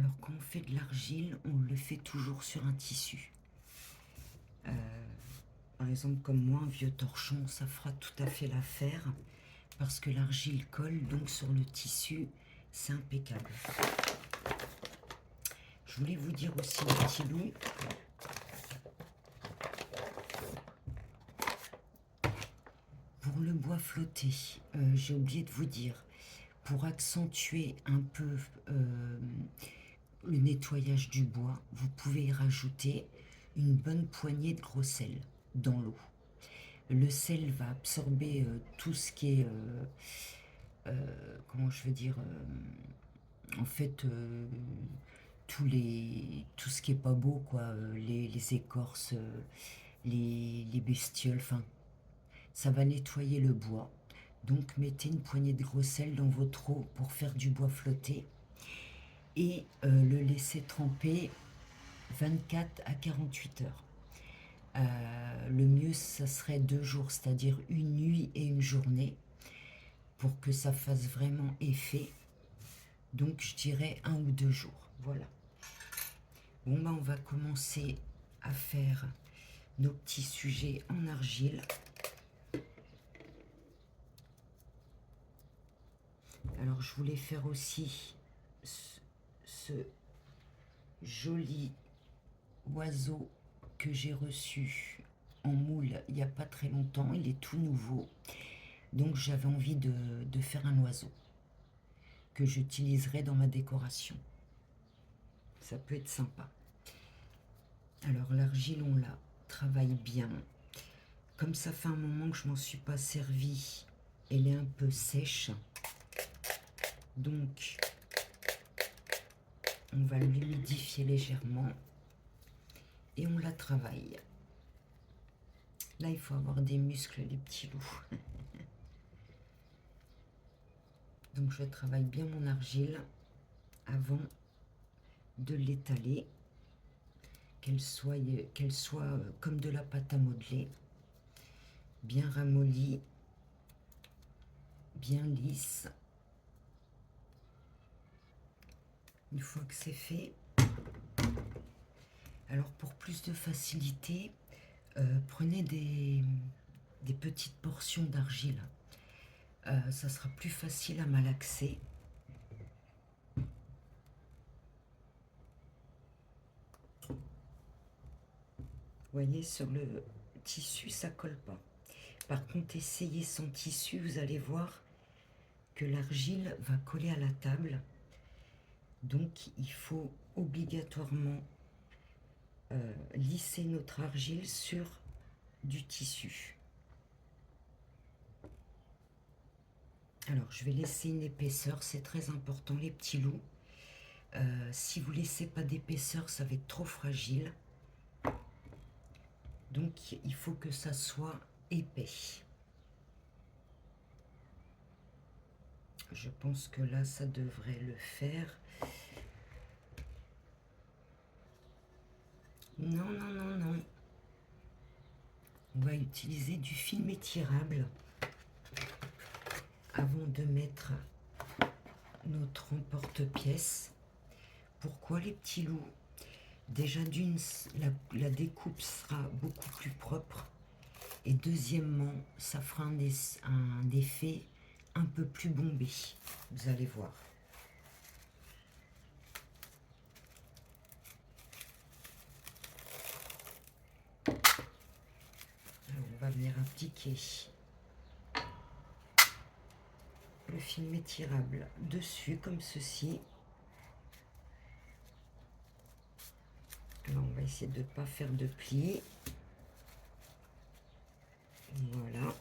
Alors quand on fait de l'argile, on le fait toujours sur un tissu. Par exemple, comme moi, un vieux torchon, ça fera tout à fait l'affaire parce que l'argile colle, donc sur le tissu, c'est impeccable. Je voulais vous dire aussi, les petits loups, pour le bois flotté, j'ai oublié de vous dire, pour accentuer un peu le nettoyage du bois, vous pouvez y rajouter une bonne poignée de gros sel dans l'eau. Le sel va absorber tout ce qui est, comment je veux dire, en fait, tout ce qui est pas beau, quoi, les écorces, les bestioles, enfin, ça va nettoyer le bois. Donc mettez une poignée de gros sel dans votre eau pour faire du bois flotté et le laisser tremper 24 à 48 heures. Le mieux, ça serait 2 jours, c'est-à-dire une nuit et une journée, pour que ça fasse vraiment effet. Donc, je dirais 1 ou 2 jours. Voilà. Bon, ben, on va commencer à faire nos petits sujets en argile. Alors, je voulais faire aussi ce joli oiseau que j'ai reçu en moule il n'y a pas très longtemps. Il est tout nouveau. Donc, j'avais envie de faire un oiseau que j'utiliserai dans ma décoration. Ça peut être sympa. Alors l'argile, on la travaille bien. Comme ça fait un moment que je m'en suis pas servi, elle est un peu sèche. Donc on va l'humidifier légèrement et on la travaille. Là, il faut avoir des muscles, les petits loups. Donc je travaille bien mon argile avant de l'étaler, qu'elle soit comme de la pâte à modeler, bien ramollie, bien lisse. Une fois que c'est fait, alors pour plus de facilité, prenez des petites portions d'argile. Ça sera plus facile à malaxer. Vous voyez, sur le tissu, ça colle pas. Par contre, essayez sans tissu, vous allez voir que l'argile va coller à la table. Donc, il faut obligatoirement lisser notre argile sur du tissu. Alors, je vais laisser une épaisseur, c'est très important, les petits loups. Si vous ne laissez pas d'épaisseur, ça va être trop fragile. Donc, il faut que ça soit épais. Je pense que là, ça devrait le faire. Non, non, non, non. On va utiliser du film étirable avant de mettre notre emporte-pièce. Pourquoi, les petits loups? Déjà, d'une, la découpe sera beaucoup plus propre. Et deuxièmement, ça fera un effet un peu plus bombé. Vous allez voir. Alors, on va venir appliquer le film étirable dessus, comme ceci. Alors, on va essayer de ne pas faire de plis. Voilà.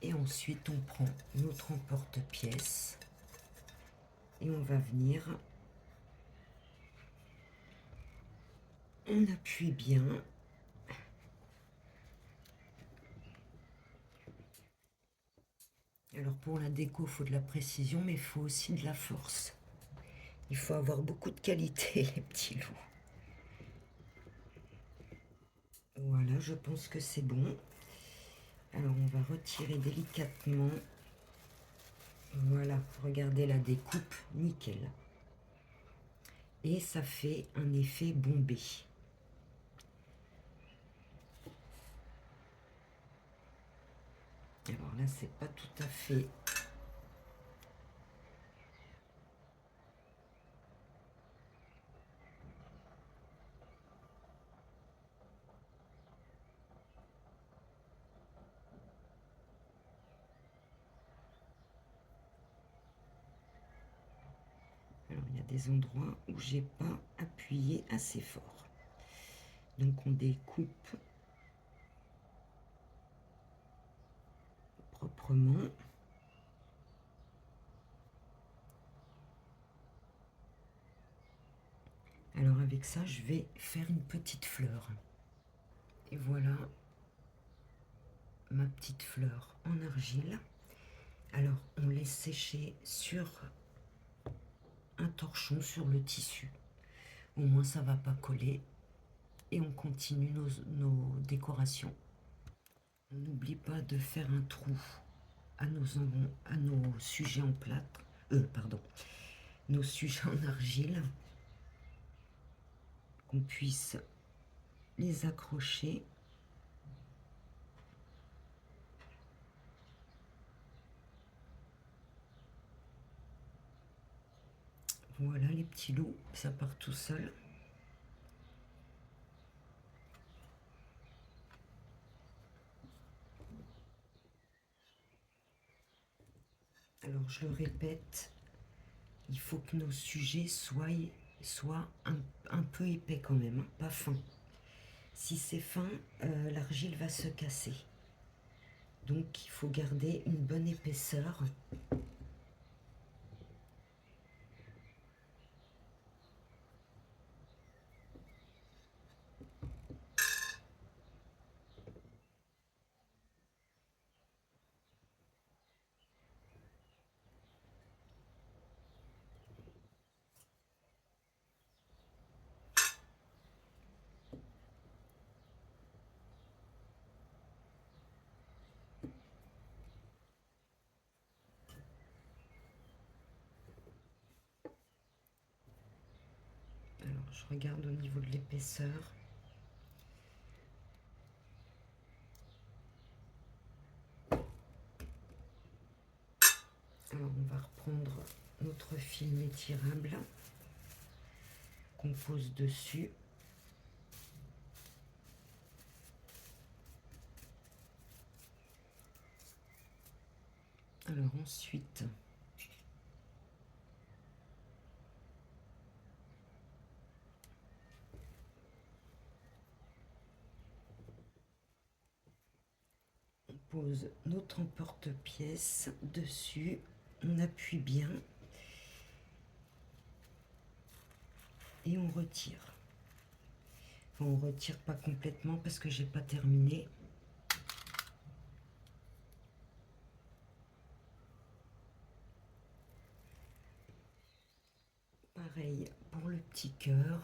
Et ensuite, on prend notre emporte-pièce et on va venir, on appuie bien. Alors pour la déco, il faut de la précision, mais il faut aussi de la force. Il faut avoir beaucoup de qualité, les petits loups. Voilà, je pense que c'est bon. Alors on va retirer délicatement. Voilà, regardez la découpe, nickel. et ça fait un effet bombé. Alors là, c'est pas tout à fait... Alors, il y a des endroits où j'ai pas appuyé assez fort. Donc, on découpe proprement. Alors, avec ça, je vais faire une petite fleur. Et voilà ma petite fleur en argile. Alors, on laisse sécher sur un torchon, sur le tissu. Au moins, ça va pas coller. Et on continue nos décorations. On n'oublie pas de faire un trou à nos sujets en plâtre. Pardon. Nos sujets en argile. Qu'on puisse les accrocher. Voilà les petits loups, ça part tout seul. Alors je le répète, il faut que nos sujets soient un peu épais quand même, hein, pas fins. Si c'est fin, l'argile va se casser. Donc il faut garder une bonne épaisseur. Alors je regarde au niveau de l'épaisseur. Alors on va reprendre notre film étirable qu'on pose dessus. Alors ensuite, on pose notre emporte-pièce dessus, on appuie bien et on retire. Enfin, on retire pas complètement parce que j'ai pas terminé. Pareil pour le petit cœur.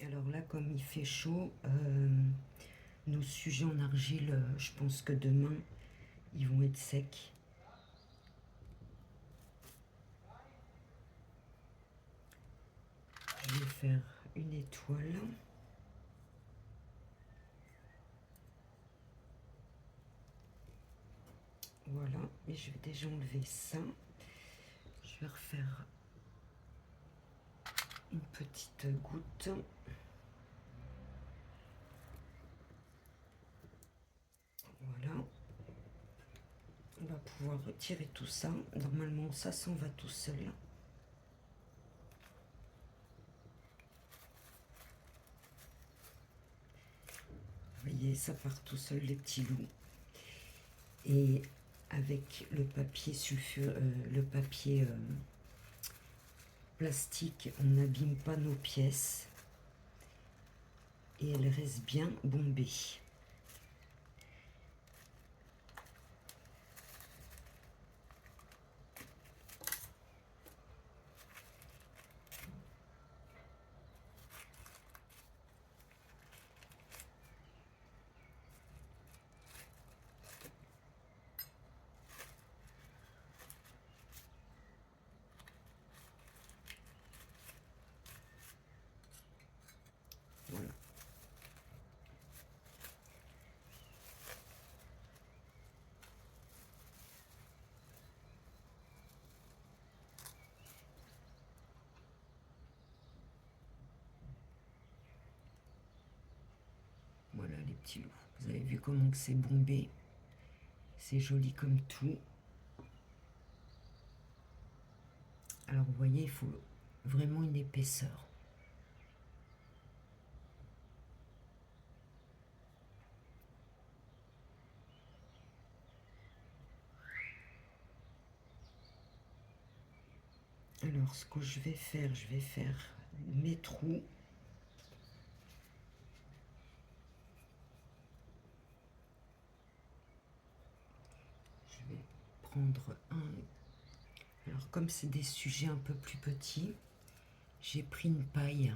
Alors là, comme il fait chaud, nos sujets en argile, je pense que demain, ils vont être secs. Je vais faire une étoile. Voilà, et je vais déjà enlever ça. Je vais refaire une petite goutte. Voilà. On va pouvoir retirer tout ça. Normalement, ça s'en va tout seul. Vous voyez, ça part tout seul, les petits loups. Et avec le papier plastique, on n'abîme pas nos pièces et elles restent bien bombées. Voilà. Voilà les petits loups. Vous avez vu comment que c'est bombé. C'est joli comme tout. Alors vous voyez, il faut vraiment une épaisseur. Alors ce que je vais faire mes trous. Je vais prendre un. Alors comme c'est des sujets un peu plus petits, j'ai pris une paille.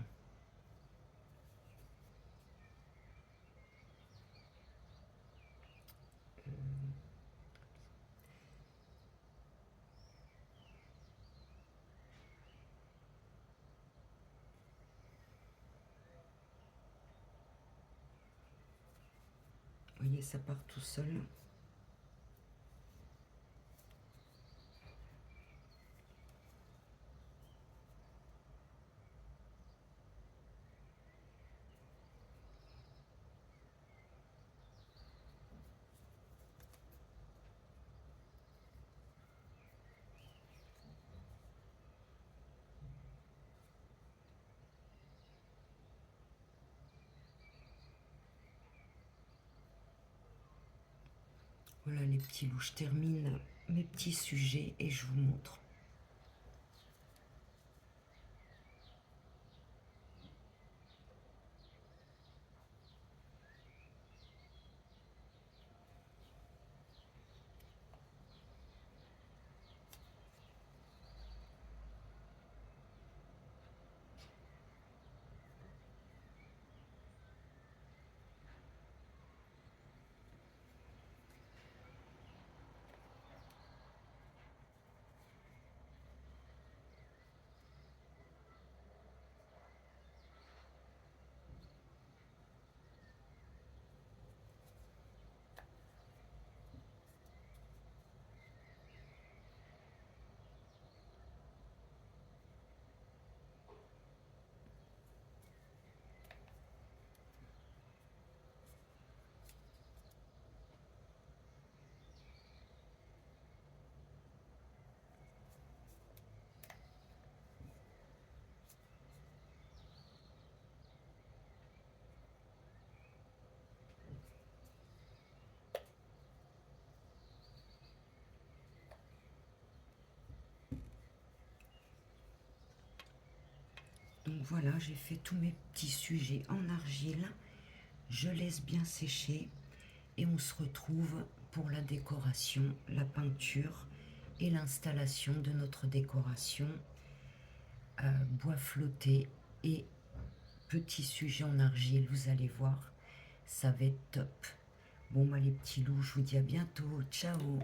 Vous voyez, ça part tout seul. Voilà les petits loups, je termine mes petits sujets et je vous montre. Donc voilà, j'ai fait tous mes petits sujets en argile. Je laisse bien sécher et on se retrouve pour la décoration, la peinture et l'installation de notre décoration bois flotté et petits sujets en argile. Vous allez voir, ça va être top. Bon, bah les petits loups, je vous dis à bientôt. Ciao!